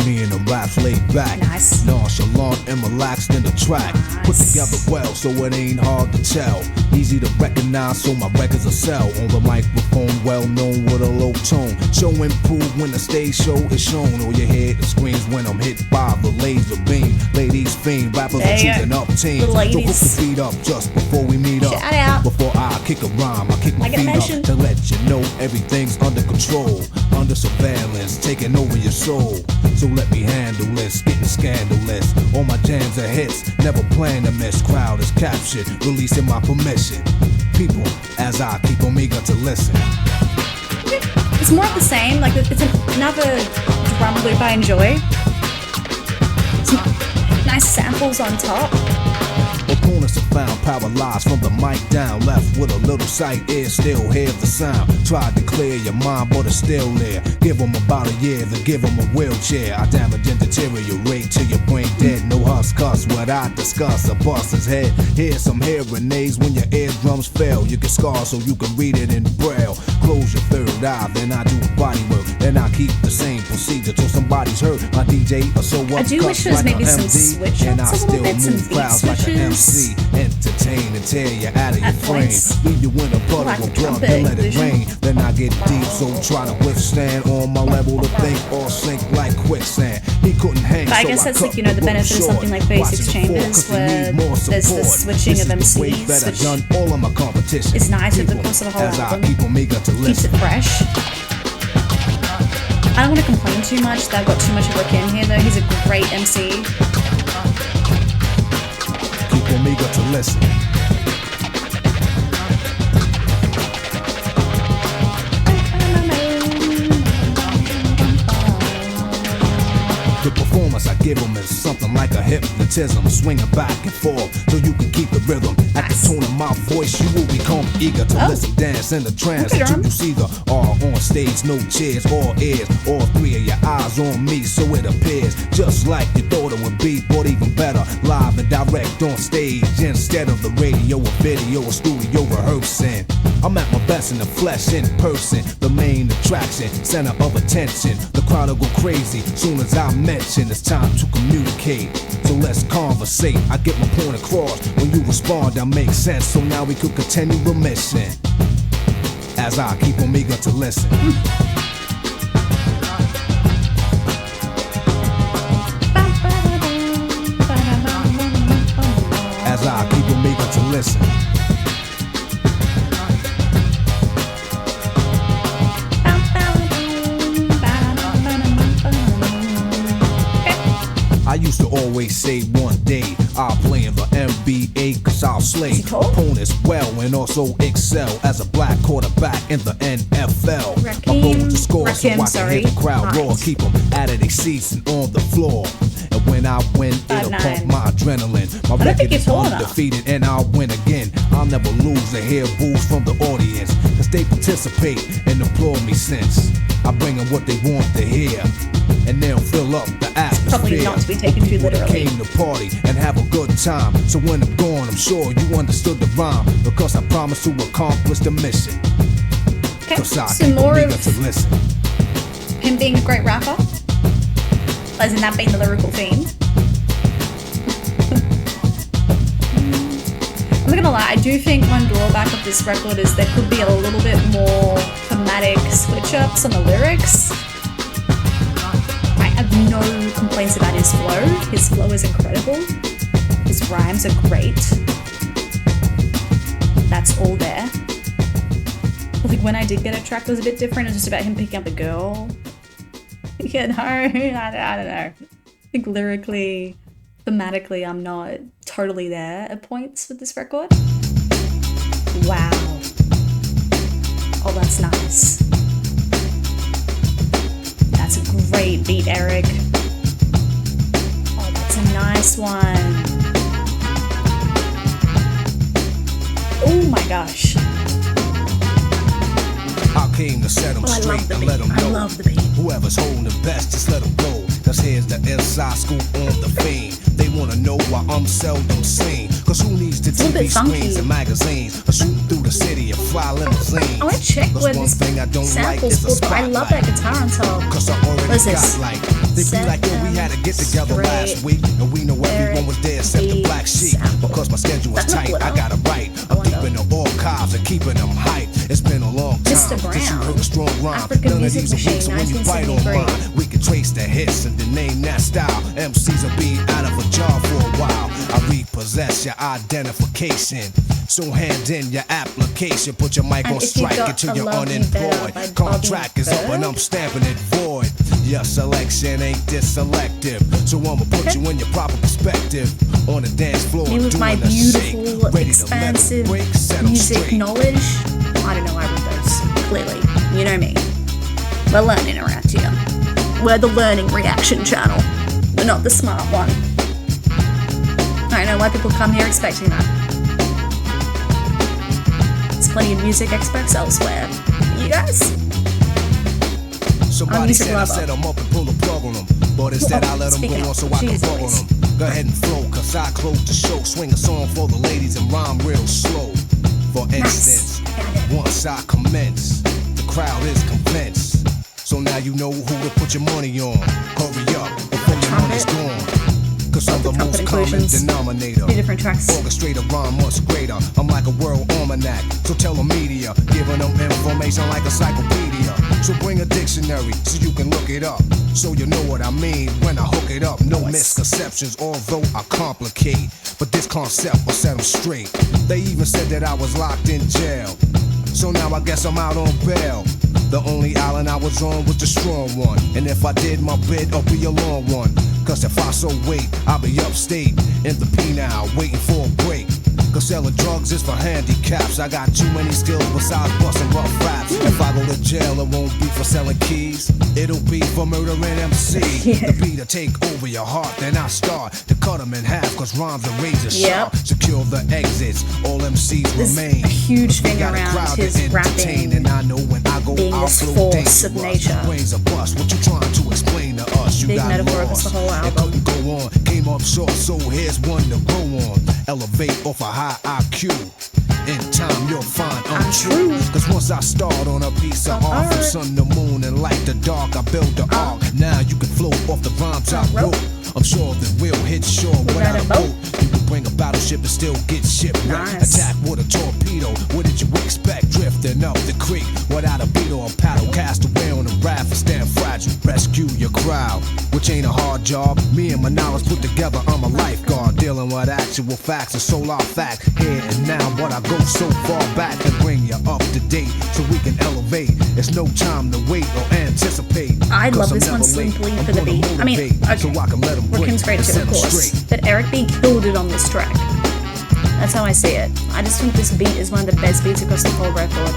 Me and the raps laid back, Nice. nonchalant and relaxed in the track. Put together well, so it ain't hard to tell. Easy to recognize, so my records are sell. On the microphone, well known with a low tone. Show improve when the stage show is shown. Or you hear the screams when I'm hit by the laser beam. Ladies fiend, rappers are choosing up teams. The ladies. So hook the beat up just before we meet up. Shout out. Before I kick a rhyme, I kick my Like I feet up mentioned. to let you know everything's under control. Under surveillance, taking over your soul. So let me handle this, getting scandalous. All my jams are hits, never plan to miss. Crowd is captured, releasing my permission. People, as I keep on eager to listen. It's more of the same. Like it's another drum loop I enjoy. Some nice samples on top. Opponents are found paralyzed from the mic down. Left with a little sight, ear still hear the sound. Tried to clear your mind, but it's still there. Give them about a year, then give them a wheelchair. I damage and deteriorate till your brain dead. No huss cuss, what I discuss, a bust his head. Here's some hearing aids when your eardrums fail. You get scars so you can read it in braille. Close your third eye, then I do body work. Then I keep the same procedure till somebody's hurt. My DJ are so up, I do wish there was like maybe some MD, switch and I ups a little still bit, some move beat crowds like an switches. MC. Entertain and tear you out of your At frame. points. Leave you in a puddle Like of the blood, trumpet then let it inclusion. rain. Then I get deep, so try to withstand. On my level to think or sink like quicksand. He couldn't hang, But I so guess that's like, cut you know, the rope benefit of short. something like 36 Watching Chambers, fall 'cause we where need more there's the support. switching This of is the way MCs, that I've which done all of my competition. is nice over the People, course of a whole as album. I keep them eager to Keeps listen. it fresh. I don't want to complain too much that I've got too much of Rakim here though. He's a great MC. Keep them eager to listen. The performance I give them is something like like a hypnotism, swinging back and forth so you can keep the rhythm. At the tone of my voice, you will become eager to listen, dance in the trance until you see the R on stage, no chairs or ears, all three of your eyes on me, so it appears just like you thought it would be, but even better, live and direct on stage instead of the radio or video or studio rehearsing. I'm at my best in the flesh, in person, the main attraction, center of attention. The crowd will go crazy soon as I mention it's time to communicate. So let's conversate. I get my point across. When you respond, that makes sense. So now we could continue the mission as I keep on eager to listen. As I keep on eager to listen. I used to always say one day I'll play in the NBA cause I'll slay opponents well and also excel as a black quarterback in the NFL. Rakim, I'm going to score so I can hear the crowd roar, keep them out of their seats and on the floor. And when I win, it'll pump my adrenaline. My record is undefeated and I'll win again. I'll never lose or hear boos from the audience cause they participate and applaud me since I bring them what they want to hear. And they'll fill up the atmosphere. Probably not to be taken too literally. Came to party and have a good time. So when I'm gone, I'm sure you understood the rhyme because I promise to accomplish the mission. Okay, so more of him being a great rapper, as in that being the lyrical theme. I'm not gonna lie, I do think one drawback of this record is there could be a little bit more thematic switch-ups on the lyrics. I have no complaints about his flow. His flow is incredible. His rhymes are great. That's all there. But like when I did get a track that was a bit different, it was just about him picking up a girl. You know, I don't know. I think lyrically, thematically, I'm not totally there at points with this record. Wow. Oh, that's nice. That's a great beat, Eric. Oh, that's a nice one. Oh my gosh. I came to set them straight and let them know. I love the beat. Whoever's holding the best, just let them go. Cause here's the inside scoop on the fame. They wanna know why I'm seldom seen. Cause who needs the TV screens and magazines? Or shooting through the city and fly limousines? I wanna check where this sample's pulled from. I love that guitar on top. Cause I already got like, they be like, yo, we had to get together last week. And we know everyone was there except the black sheep. Because my schedule was tight, I got it right. I'm keeping the archives and keeping them hype. It's been a long time since you heard a strong rhyme. None of these are weak, so when you bite on mine, we can trace the hits and then name that style. MCs will be out of a job for a while. I repossess your identification. So hand in your application. Put your mic on strike until you're unemployed. Contract is up and I'm stamping it void. Your selection ain't this selective. So I'ma put you in your proper perspective. On the dance floor, me with my beautiful, expansive music knowledge. I don't know, I read those, clearly. You know me. We're learning around here. We're the learning reaction channel. We're not the smart one. I don't know why people come here expecting that. There's plenty of music experts elsewhere. You guys? Somebody said I set them up and pull the plug on them. But instead I let them go on so I can bug on them. Go ahead and flow, cause I close the show. Swing a song for the ladies and rhyme real slow. For instance, once I commence, the crowd is convinced. So now you know who to put your money on. Hurry up before your money's gone. Cause I'm the most common denominator. Orchestrator, rhyme much greater. I'm like a world almanac. So tell the media, giving them information like a encyclopedia. So bring a dictionary so you can look it up. So you know what I mean when I hook it up. No misconceptions, although I complicate. But this concept will set them straight. They even said that I was locked in jail. So now I guess I'm out on bail. The only island I was on was the strong one. And if I did my bid, I'll be a long one. Cause if I so wait, I'll be upstate in the penal waiting for a break. Cause selling drugs is for handicaps. I got too many skills besides busting rough raps. If I go to jail, it won't be for selling keys. It'll be for murdering MC. The beat to take over your heart, then I start to cut them in half, cause rhymes are razor sharp. Secure the exits, all MCs remain. A huge thing around his rapping and I know when I go, being this force of nature. Brains a bust, what you trying to explain to us? You big got metaphor lost. the whole album. It couldn't go on, came up short, so here's one to grow on. Elevate off a high IQ. In time you'll find untrue. Cause once I start on a piece of art, from sun to moon and light to dark, I build the arc. Now you can float off the rhymes I wrote. I'm sure that we'll hit shore without a boat. You can bring a battleship and still get shipwrecked. Attack with a torpedo. What did you expect? Drifting up the creek without a beat or a paddle. Cast away on a raft and stand fragile. Rescue your crowd, which ain't a hard job. Me and my knowledge put together, I'm a lifeguard. Dealing with actual facts and solar fact. Here and now, but I go so far back to bring you up to date so we can elevate. It's no time to wait or anticipate. I love this one simply for the beat. I mean, okay, so I can let Rakim's great too, of course, but Eric B killed it on this track. That's how I see it. I just think this beat is one of the best beats across the whole record.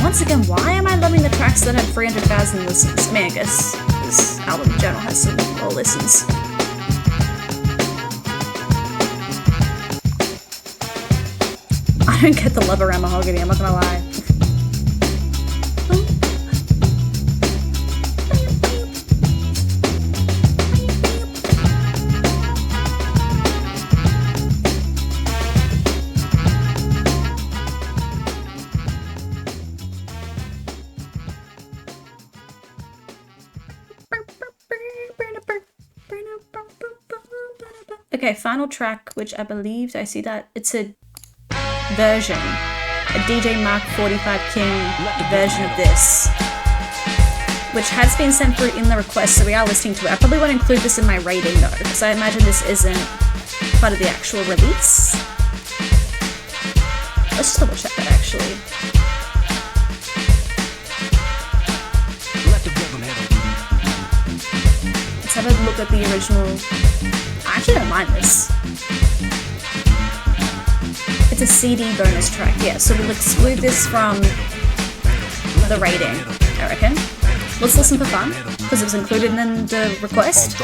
Once again, why am I loving the tracks that have 300,000 listens? I mean, I guess this album in general has some low listens. I don't get the love around Mahogany, I'm not gonna lie. Okay, final track, which I believe I see that it's a version, a DJ Mark 45 King version of this, which has been sent through in the request, so we are listening to it. I probably won't include this in my rating though, because I imagine this isn't part of the actual release. Let's just double check that actually. Let's have a look at the original. I actually don't mind this. It's a CD bonus track, yeah, so we'll exclude this from the rating, I reckon. Let's listen for fun, because it was included in the request.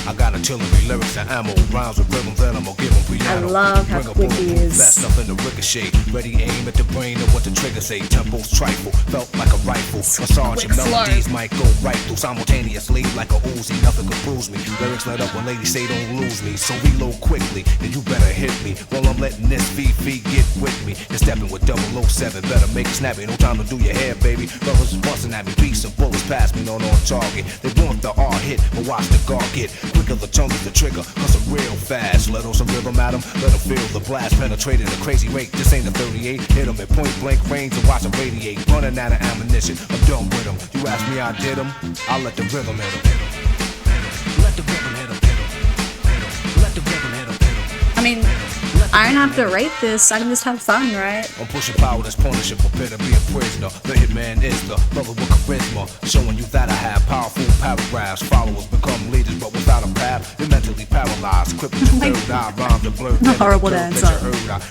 I got artillery, lyrics and ammo, rhymes with rhythms that I'm gonna give them piano. I love how quick he is. Fast up in the ricochet, ready aim at the brain of what the trigger say. Tempos trifle, felt like a rifle. Massage and melodies might go right through simultaneously like a Uzi. Nothing could bruise me. Lyrics let up when ladies say don't lose me. So reload quickly, and you better hit me. While I'm letting this VV get with me. And stepping with 007, better make it snappy. No time to do your hair, baby. Brothers is busting at me, beats and bullets past me, not on target. They want the R hit, but watch the guard get. Quicker the tongue is the trigger, cause I'm real fast. Let on some rhythm at 'em, let 'em feel the blast. Penetrating a crazy rate, this ain't a 38. Hit 'em at point blank range and watch 'em radiate. Running out of ammunition, I'm done with 'em. You ask me I did 'em, I'll let the rhythm hit 'em. Let the rhythm hit 'em. Let the rhythm hit 'em. I mean, I don't have to rate this, I can just have fun, right? I'm pushing power that's punishing, prepare to be a prisoner. The hitman is the brother with charisma, showing you that I have powerful paragraphs. Followers become leaders, but without a path, they're mentally paralyzed. Crippled to third eye, rhymes are blurred. Horrible dancer.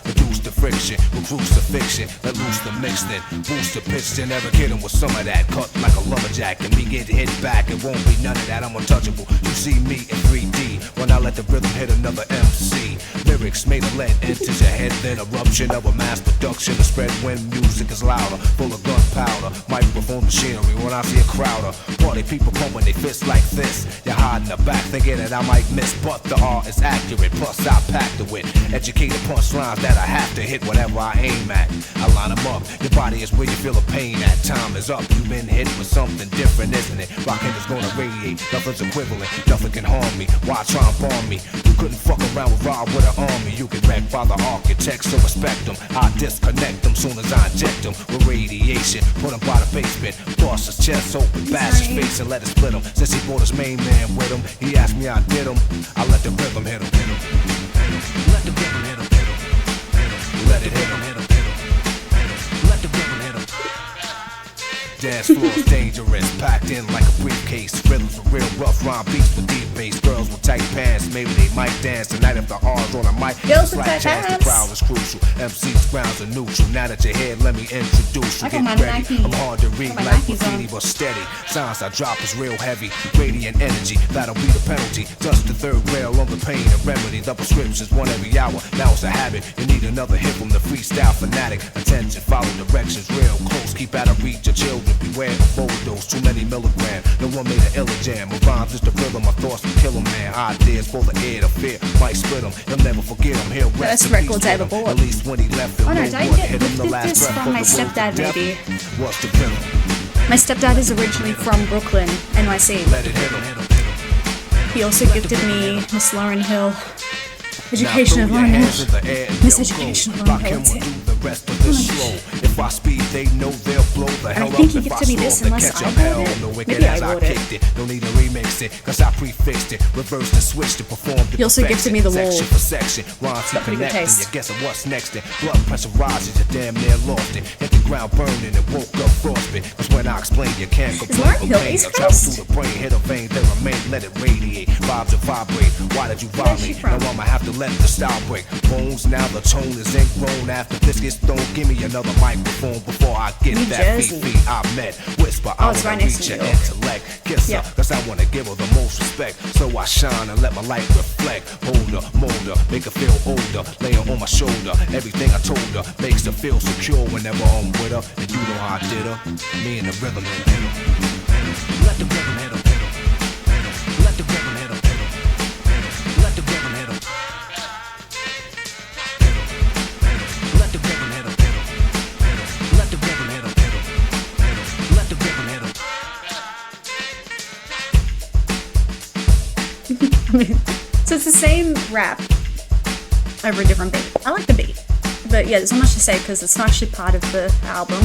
Reduce the friction, with crucifixion, let loose the mixing, boost the pitch, and never kid 'em with some of that. Cut like a lumberjack, and me get hit back. It won't be none of that. I'm untouchable. You see me in 3D when I let the rhythm hit another MC. Lyrics made of lead enters your head, then eruption of a mass production. The spread when music is louder, full of gunpowder. Microphone machinery when I see a crowder. Party people pumping their fists like this. You're hiding the back, thinking that I might miss, but the art is accurate. Plus I packed it with educated punchlines that I have to hit whatever I aim at. I line them up. Your body is where you feel the pain at. Time is up. You've been hit with something different, isn't it? Rockin' is gonna radiate. Nothing's equivalent. Nothing can harm me. Why try and bomb me? You couldn't fuck around with Rob with an army. You can wreck by the architects, so respect them. I disconnect them soon as I inject them with radiation. Put him by the basement. Bust his chest open, bash his face and let it split him. Since he brought his main man with him, he asked me I did him. I let the rhythm hit him. Let the rhythm hit him. Let it hit him. Let the rhythm hit him. Dance floor's dangerous, packed in like a briefcase. Rhythms with real rough rhyme beats with deep bass. Girls with tight pants, maybe they might dance tonight if the R's on a mic. Girls with Slight tight chance, pants. the crowd is crucial. MC's grounds are neutral. Now that you're here, let me introduce you. I got Get my ready. Nike. I'm hard to read my like Nikes graffiti, on. but steady. Sounds I drop is real heavy. Radiant energy, that'll be the penalty. Just the third rail on the pain and remedy. The prescription's one every hour. Now it's a habit. You need another hit from the freestyle fanatic. Attention, follow directions real close. Keep out of reach your children. Beware of overdose. Too many milligrams. No one made an illa jam. My rhymes is the rhythm. My thoughts will kill 'em, man. Ideas for the air to fear. Might split 'em. He'll never forget 'em. He'll rest That's in records peace I ever with 'em. bought. At least when he left, he'll Oh no, know don't what get hit him the gifted last this breath from of my the road to stepdad, death. maybe. What's the rhythm? My stepdad is originally from Brooklyn, NYC. Let it hit 'em. He also gifted me Miss Lauren Hill. Education Now of throw your Lauren hands Hill. in the air and Miss they'll Education go. of Lauren Rakim Hill, will that's do the rest of this slow. If I speed, they know they'll blow the hell think up. he If I gifted me this slow, they unless catch I up. bought Hell, it. no wicked Maybe I as I bought it. kicked it. Don't need to remix it, cause I prefixed it. Reversed and switched to perform the He also gifted me The Wall. section for section. Rhymes Got pretty good connecting. taste. You're guessing what's next. And blood pressure rises, you damn near lost it. Hit the ground burning and woke up frostbit. Cause when I explain, you can't complain. Lauren Hill Pain, East I'll travel Coast? through the brain, hit a vein, then remain, let it radiate. Vibes and vibrate. Why did you Where's she violate? from? Now I'ma have to let the style break. Bones now, the tone is ingrown. After this gets thrown, give me another microphone before I get New that Jersey. feet I met. Whisper, I it's wanna right next reach to your New York. intellect. Kiss her, Yep. cause I wanna give her the most respect. So I shine and let my light reflect. Hold her, mold her, make her feel older. Lay her on my shoulder. Everything I told her makes her feel secure whenever I'm with her. And you know how I did her. Me and the rhythm hit her. Let the rhythm hit her. Let the rhythm hit her. Let the rhythm hit her. Let the rhythm hit her. Let the rhythm hit her. Let the rhythm hit her. So it's the same rap over a different beat. I like the beat. But yeah, there's not much to say because it's not actually part of the album.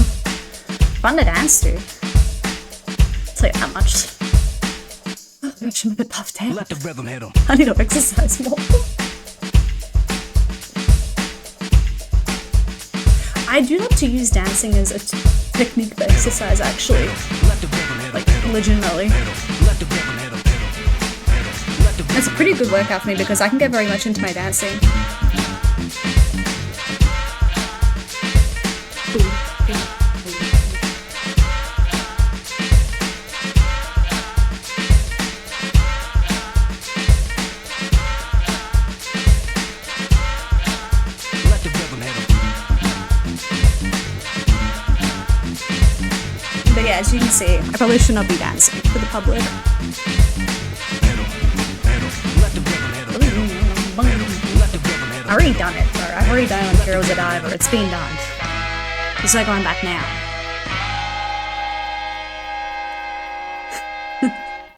Fun to dance to. I'll tell you that much. Oh gosh, I'm a bit puffed out. Let the rhythm hit 'em. I need to exercise more. I do love to use dancing as a technique for exercise, actually. Let the rhythm hit 'em. Like, legitimately. Let the rhythm hit 'em. Let the rhythm It's a pretty good workout for me because I can get very much into my dancing. let the rhythm hit 'em. But yeah, as you can see, I probably should not be dancing for the public. Let the rhythm hit 'em. Let the rhythm hit 'em. I already done it, bro. I've already done it on Heroes of Diver. It's been done. It's like going back now.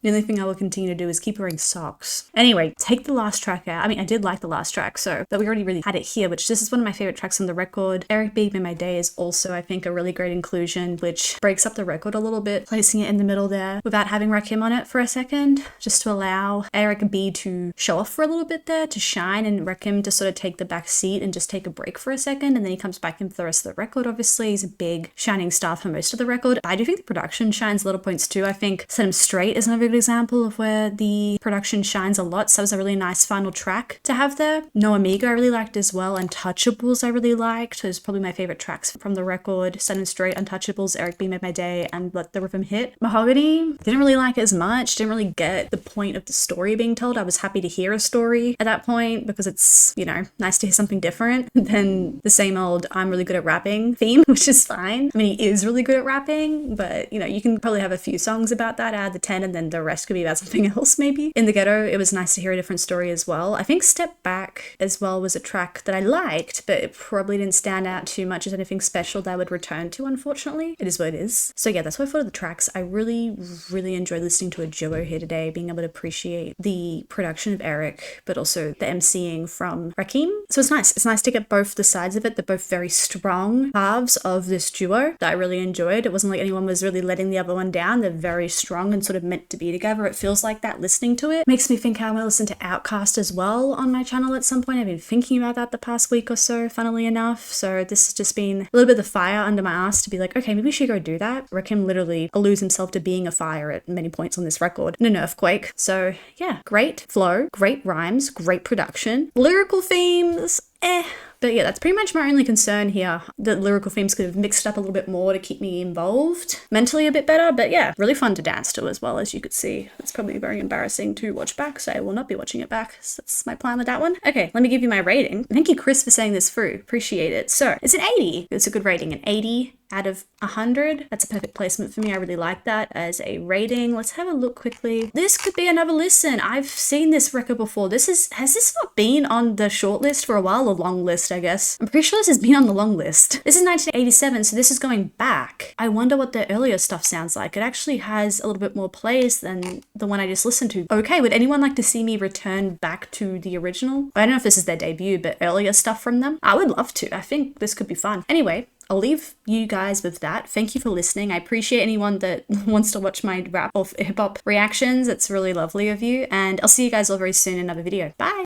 The only thing I will continue to do is keep wearing socks. Anyway, take the last track out. I mean, I did like the last track, so, but we already really had it here, which this is one of my favorite tracks on the record. Eric B. Made My Day is also, I think, a really great inclusion, which breaks up the record a little bit, placing it in the middle there without having Rakim on it for a second, just to allow Eric B. to show off for a little bit there, to shine, and Rakim to sort of take the back seat and just take a break for a second, and then he comes back in for the rest of the record, obviously. He's a big shining star for most of the record. I do think the production shines little points too. I think Set Him Straight is another good example of where the production shines a lot, so that was a really nice final track to have there. No Amiga I really liked as well. Untouchables I really liked. It was probably my favorite tracks from the record. Set Him Straight, Untouchables, Eric B. Made My Day, and Let the Rhythm Hit. Mahogany, didn't really like it as much. Didn't really get the point of the story being told. I was happy to hear a story at that point because it's, you know, nice to hear something different than the same old I'm really good at rapping theme, which is fine. I mean, he is really good at rapping, but, you know, you can probably have a few songs about that out of the 10 and then the rest could be about something else maybe. In the Ghetto, it was nice to hear a different story as well. I think Step Back as well was a track that I liked, but it probably didn't stand out too much as anything special that I would return to, unfortunately. It is what it is. So yeah, that's what I thought of the tracks. I really enjoyed listening to a duo here today, being able to appreciate the production of Eric, but also the MCing from Rakim. So it's nice. It's nice to get both the sides of it. They're both very strong halves of this duo that I really enjoyed. It wasn't like anyone was really letting the other one down. They're very strong and sort of meant to be EP together. It feels like that listening to it. Makes me think I want to listen to Outkast as well on my channel at some point. I've been thinking about that the past week or so, funnily enough. So this has just been a little bit of the fire under my ass to be like, okay, maybe we should go do that. Rakim literally alludes himself to being a fire at many points on this record in an earthquake. So yeah, great flow, great rhymes, great production. Lyrical themes, But yeah, that's pretty much my only concern here. The lyrical themes could have mixed it up a little bit more to keep me involved mentally a bit better. But yeah, really fun to dance to as well, as you could see. It's probably very embarrassing to watch back, so I will not be watching it back. So that's my plan with that one. Okay, let me give you my rating. Thank you, Chris, for saying this through. Appreciate it. So it's an 80. It's a good rating. An 80 out of 100. That's a perfect placement for me. I really like that as a rating. Let's have a look quickly. This could be another listen. I've seen this record before. Has this not been on the short list for a while, or long list, I guess? I'm pretty sure this has been on the long list. This is 1987, so this is going back. I wonder what the earlier stuff sounds like. It actually has a little bit more plays than the one I just listened to. Okay, would anyone like to see me return back to the original? I don't know if this is their debut, but earlier stuff from them? I would love to. I think this could be fun. Anyway, I'll leave you guys with that. Thank you for listening. I appreciate anyone that wants to watch my rap or hip hop reactions. It's really lovely of you. And I'll see you guys all very soon in another video. Bye.